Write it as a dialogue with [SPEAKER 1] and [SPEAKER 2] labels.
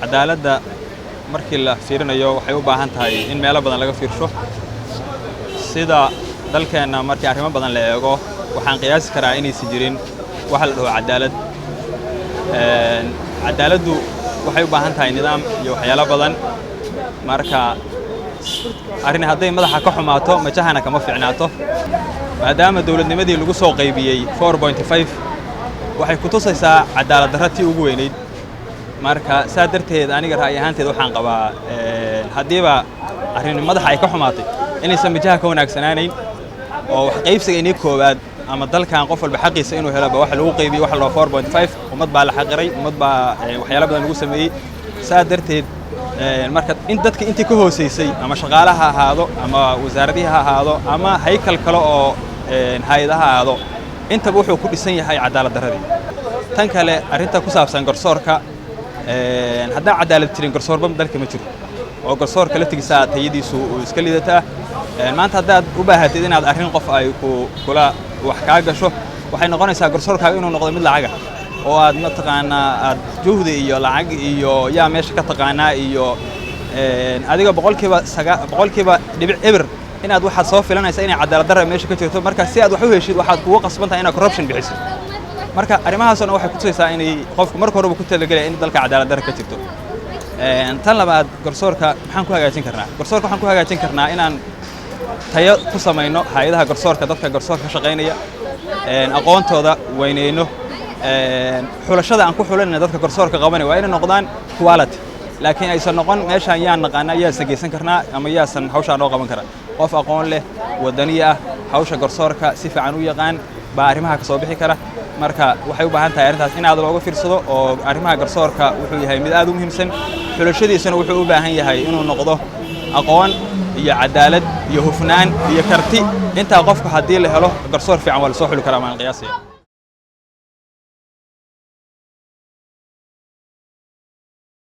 [SPEAKER 1] cadaaladda markii la fiirinayo waxay u baahan tahay in meelo badan laga fiirsho sida dalkeena markii arrimo badan la eego waxaan qiyaasi karaa inaysan jirin waxa la dhaho cadaalad cadaaladdu waxay u baahan tahay nidaam iyo waxyaalo badan marka arrin hadday madaxa ka xumaato majahana kama fiicnaato maadaama dawladnimadii lagu soo qaybiyey 4.5 waxay ku tusaysaa cadaalad darradii ugu weynayd marka saa darteed aniga ra'yi ahaanteed waxaan qabaa haddiiba arrin madaxa ay ka xumaatay inaysan majaha ka wanaagsanaanayn oo wax qaybsiga inii koowaad ama dalkan qof walba xaqiisa inuu helo waxa lagu qaybiyey waxa loo 4.5 ummad baa la xaqiray ummad baa waxyaalo badan lagu sameeyey saa darteed marka in dadka intii ka hooseysay ama shaqaalaha ahaado ama wasaaradaha ahaado ama haykal kale oo hay'adaha ahaado intaba wuxuu ku dhisan yahay cadaalad darradii tan kale arrinta ku saabsan garsoorka haddii cadaalad jirin garsoorba dalka ma jiro oo garsoorka la tigisaa tayadiisu iska liidataa maanta haddaad u baahatid inaad arrin qof ay kula wax kaa gasho waxay noqonaysaa garsoorkaaga inuu noqdo mid lacaga oo aad mataqaanaa aad juhdi iyo lacag iyo yaa meesha ka taqaanaa iyo adiga boqolkiiba dhibic eber inaad waxaad soo filanaysa inay cadaalad darra meesha ka jirto marka si aad wax u heshid waxaad kugu qasbantahay inaad corruption bixiso marka arrimahaasna waxay ku tusaysaa inay qofku marka horeba ku talagalaya in dalka cadaalad darra ka jirto tan labaad garsoorka maxaan ku hagaajin karnaa garsoorka waxaan ku hagaajin karnaa inaan tayo ku samayno hay'adaha garsoorka dadka garsoorka ka shaqaynaya aqoontooda weyneyno xulashada aan ku xulanayna dadka garsoorka qabanaya waa inay noqdaan quality laakiin aysan noqon meeshaan yaan naqaanaa yaasan geysan karnaa ama yaasan hawshaan noo qaban kara qof aqoon leh wadani ah hawsha garsoorka si fiican u yaqaan baa arrimaha ka soo bixi kara marka waxay u baahan tahay arrintaas in aad looga fiirsado oo arrimaha garsoorka wuxuu yahay mid aad u muhiimsan xulashadiisana wuxuu u baahan yahay inuu noqdo aqoon iyo cadaalad iyo hufnaan iyo karti intaa qofka haddii la helo garsoor fiican waa la soo xuli karaa maan qiyaasaya